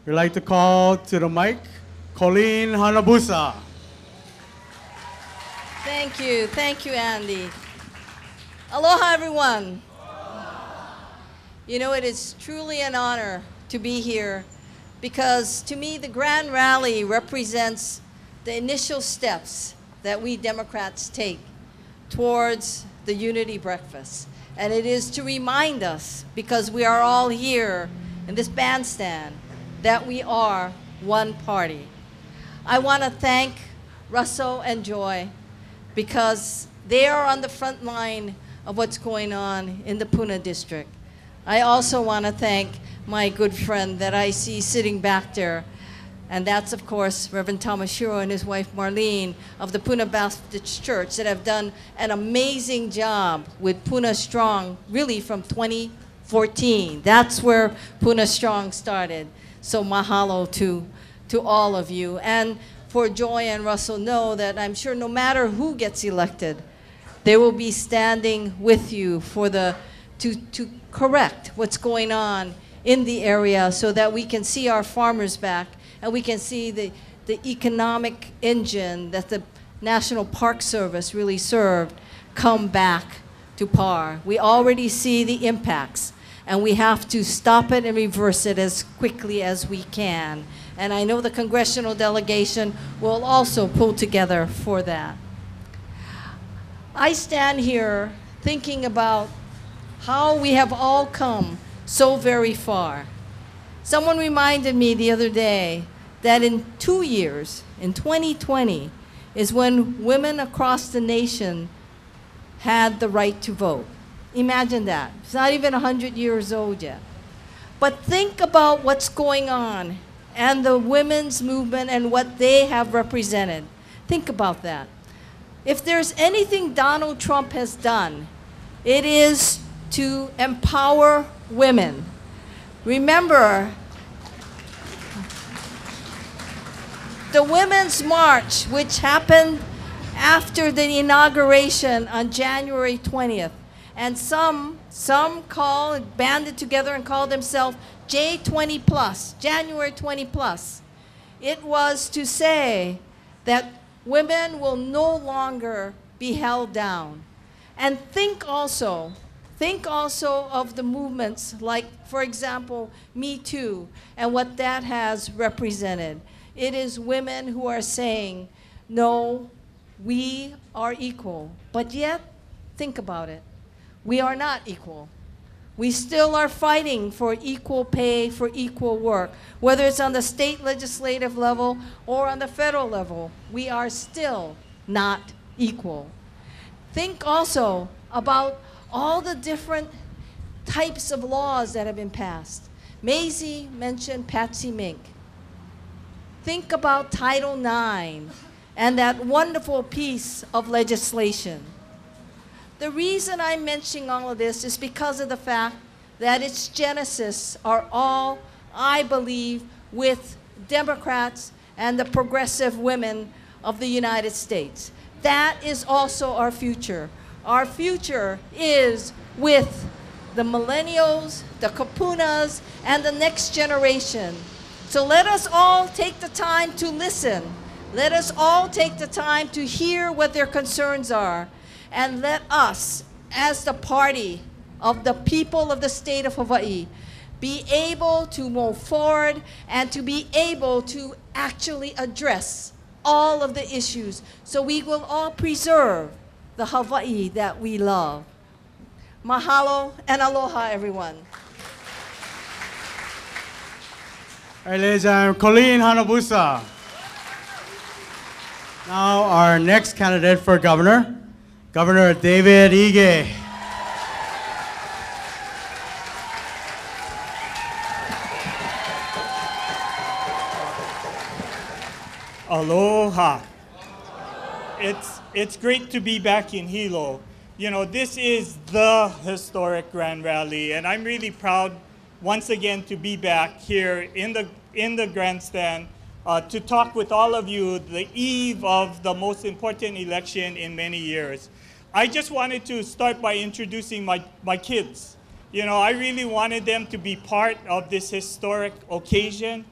We'd like to call to the mic, Colleen Hanabusa. Thank you, Andy. Aloha, everyone. You know, it is truly an honor to be here because to me, the Grand Rally represents the initial steps that we Democrats take towards the Unity Breakfast. And it is to remind us, because we are all here in this bandstand, that we are one party. I want to thank Russell and Joy because they are on the front line of what's going on in the Puna district. I also want to thank my good friend that I see sitting back there, and that's, of course, Reverend Tamashiro and his wife, Marlene, of the Puna Baptist Church that have done an amazing job with Puna Strong, really from 2014. That's where Puna Strong started. So mahalo to all of you. And for Joy and Russell, know that I'm sure no matter who gets elected, they will be standing with you for to correct what's going on in the area so that we can see our farmers back and we can see the economic engine that the National Park Service really served come back to par. We already see the impacts, and we have to stop it and reverse it as quickly as we can. And I know the congressional delegation will also pull together for that. I stand here thinking about how we have all come so very far. Someone reminded me the other day that in 2 years, in 2020, is when women across the nation had the right to vote. Imagine that. It's not even 100 years old yet. But think about what's going on and the women's movement and what they have represented. Think about that. If there's anything Donald Trump has done, it is to empower women. Remember, the Women's March, which happened after the inauguration on January 20th, and some banded together and called themselves J20 plus, January 20 plus. It was to say that women will no longer be held down. And think also of the movements like, for example, Me Too, and what that has represented. It is women who are saying, no, we are equal. But yet, think about it. We are not equal. We still are fighting for equal pay for equal work. Whether it's on the state legislative level or on the federal level, we are still not equal. Think also about all the different types of laws that have been passed. Maisie mentioned Patsy Mink. Think about Title IX and that wonderful piece of legislation. The reason I'm mentioning all of this is because of the fact that its genesis are all, I believe, with Democrats and the progressive women of the United States. That is also our future. Our future is with the millennials, the kapunas, and the next generation. So let us all take the time to listen. Let us all take the time to hear what their concerns are. And let us, as the party of the people of the state of Hawaii, be able to move forward and to be able to actually address all of the issues so we will all preserve the Hawaii that we love. Mahalo and aloha, everyone. All right, ladies and gentlemen, Colleen Hanabusa. Now our next candidate for governor, Governor David Ige. Aloha. It's great to be back in Hilo. You know, this is the historic Grand Rally, and I'm really proud once again to be back here in the grandstand to talk with all of you the eve of the most important election in many years. I just wanted to start by introducing my kids. You know, I really wanted them to be part of this historic occasion.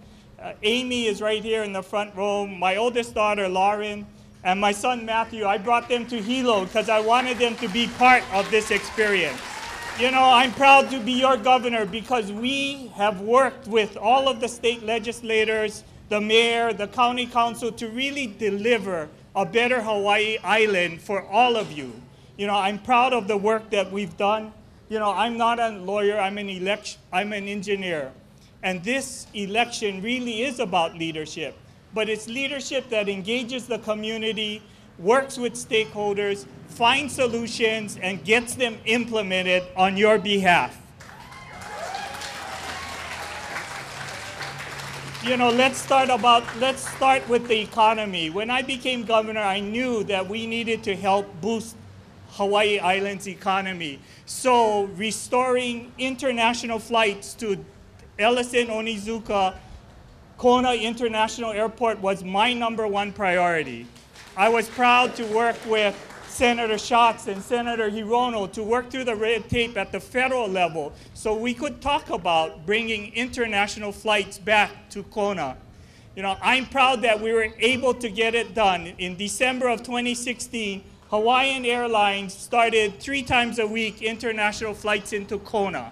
Amy is right here in the front row, my oldest daughter, Lauren, and my son, Matthew. I brought them to Hilo because I wanted them to be part of this experience. You know, I'm proud to be your governor because we have worked with all of the state legislators, the mayor, the county council to really deliver a better Hawaii Island for all of you. You know, I'm proud of the work that we've done. You know, I'm not a lawyer, I'm an engineer. And this election really is about leadership. But it's leadership that engages the community, works with stakeholders, finds solutions, and gets them implemented on your behalf. You know, let's start with the economy. When I became governor, I knew that we needed to help boost Hawaii Island's economy. So restoring international flights to Ellison, Onizuka, Kona International Airport was my #1 priority. I was proud to work with Senator Schatz and Senator Hirono to work through the red tape at the federal level so we could talk about bringing international flights back to Kona. You know, I'm proud that we were able to get it done. In December of 2016, Hawaiian Airlines started 3 times a week international flights into Kona.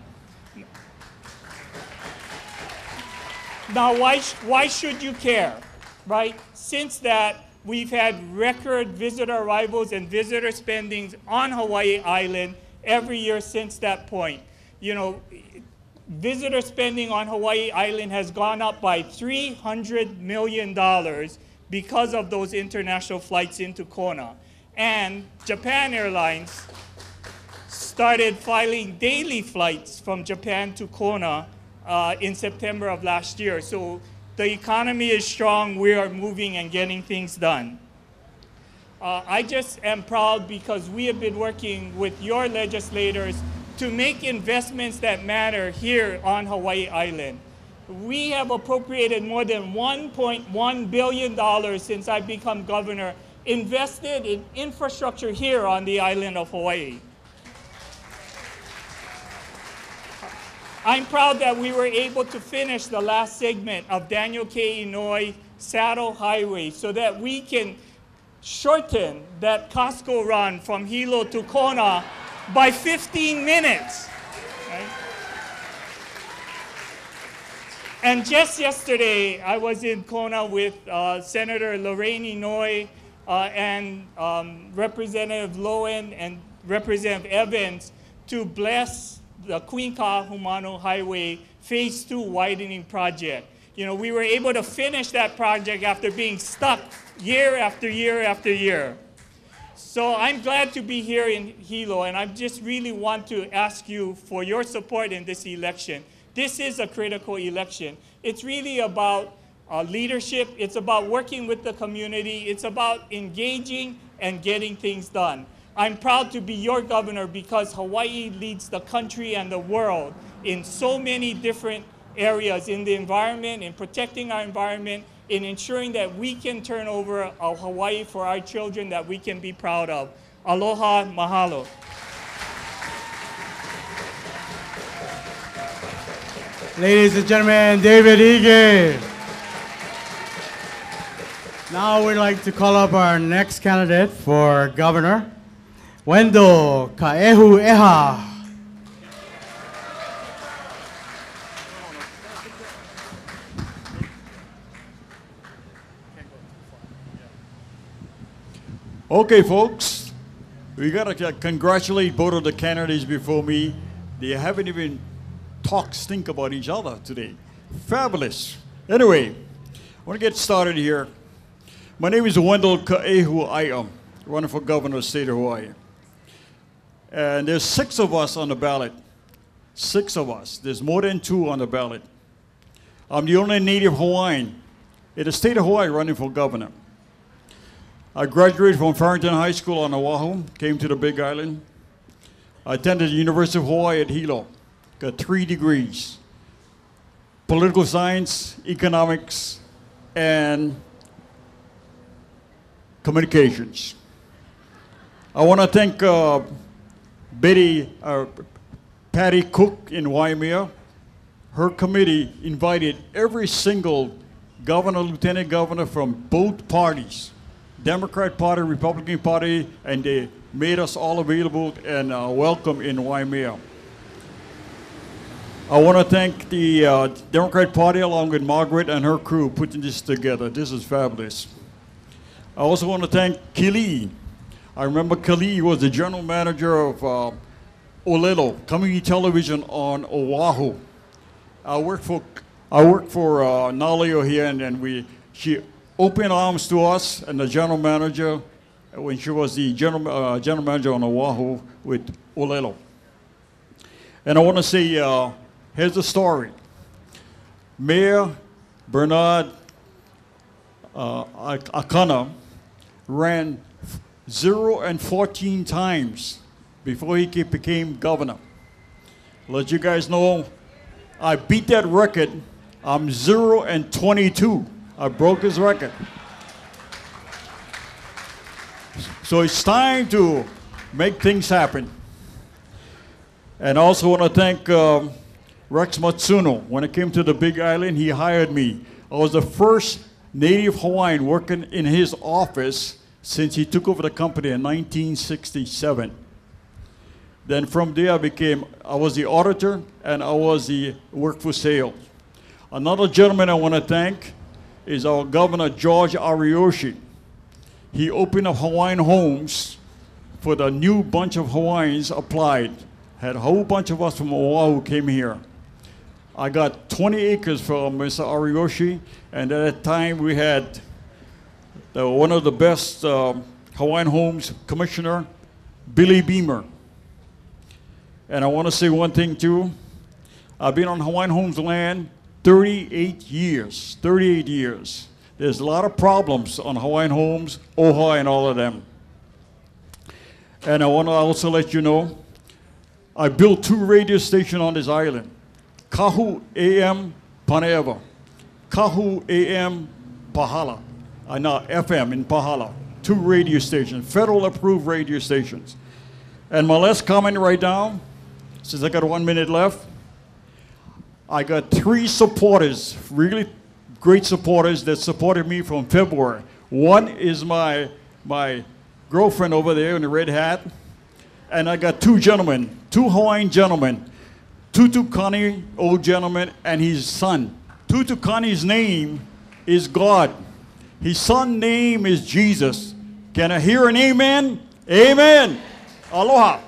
Now, why should you care, right? Since that, we've had record visitor arrivals and visitor spendings on Hawaii Island every year since that point. You know, visitor spending on Hawaii Island has gone up by $300 million because of those international flights into Kona. And Japan Airlines started filing daily flights from Japan to Kona in September of last year. So the economy is strong, we are moving and getting things done. I just am proud because we have been working with your legislators to make investments that matter here on Hawaii Island. We have appropriated more than $1.1 billion since I've become governor, invested in infrastructure here on the island of Hawaii. I'm proud that we were able to finish the last segment of Daniel K. Inouye Saddle Highway so that we can shorten that Costco run from Hilo to Kona by 15 minutes. Right? And just yesterday, I was in Kona with Senator Lorraine Inouye and Representative Lowen and Representative Evans to bless the Queen Kahumanu Highway Phase 2 widening project. You know, we were able to finish that project after being stuck year after year after year. So I'm glad to be here in Hilo, and I just really want to ask you for your support in this election. This is a critical election. It's really about leadership. It's about working with the community. It's about engaging and getting things done. I'm proud to be your governor because Hawaii leads the country and the world in so many different areas, in the environment, in protecting our environment, in ensuring that we can turn over a Hawaii for our children that we can be proud of. Aloha, mahalo. Ladies and gentlemen, David Ige. Now we'd like to call up our next candidate for governor, Wendell Kaehuaea. Okay, folks, we gotta congratulate both of the candidates before me. They haven't even stink about each other today. Fabulous. Anyway, I want to get started here. My name is Wendell Kaehuaea, running for governor of the state of Hawaii. And there's 6 of us on the ballot. 6 of us. There's more than 2 on the ballot. I'm the only native Hawaiian in the state of Hawaii running for governor. I graduated from Farrington High School on Oahu, came to the Big Island. I attended the University of Hawaii at Hilo, got 3 degrees, political science, economics, and communications. I want to thank Patty Cook in Waimea. Her committee invited every single governor, lieutenant governor from both parties, Democrat Party, Republican Party, and they made us all available and welcome in Waimea. I want to thank the Democrat Party along with Margaret and her crew putting this together. This is fabulous. I also want to thank Kili. I remember Kili was the general manager of Olelo, community television on Oahu. I worked for Naleo here, and she opened arms to us and the general manager when she was the general manager on Oahu with Olelo. And I want to say, here's the story. Mayor Bernard Akana ran 0 and 14 times before he became governor. Let you guys know, I beat that record. I'm 0 and 22. I broke his record. So it's time to make things happen. And I also want to thank Rex Matsuno. When it came to the Big Island, he hired me. I was the first native Hawaiian working in his office since he took over the company in 1967. Then from there I was the auditor and I was the work for sale. Another gentleman I want to thank is our Governor George Ariyoshi. He opened up Hawaiian homes for the new bunch of Hawaiians applied. Had a whole bunch of us from Oahu came here. I got 20 acres from Mr. Ariyoshi, and at that time we had one of the best Hawaiian homes commissioner, Billy Beamer. And I want to say one thing too. I've been on Hawaiian Homes land 38 years. 38 years. There's a lot of problems on Hawaiian Homes, Oha, and all of them. And I want to also let you know, I built 2 radio stations on this island. Kahu AM Paneava, Kahu AM Pahala, FM in Pahala. 2 radio stations, federal approved radio stations. And my last comment right now, since I got 1 minute left, I got 3 supporters, really great supporters that supported me from February. One is my girlfriend over there in the red hat, and I got 2 gentlemen, 2 Hawaiian gentlemen, Tutu Kani, old gentleman, and his son. Tutu Kani's name is God. His son's name is Jesus. Can I hear an amen? Amen. Aloha.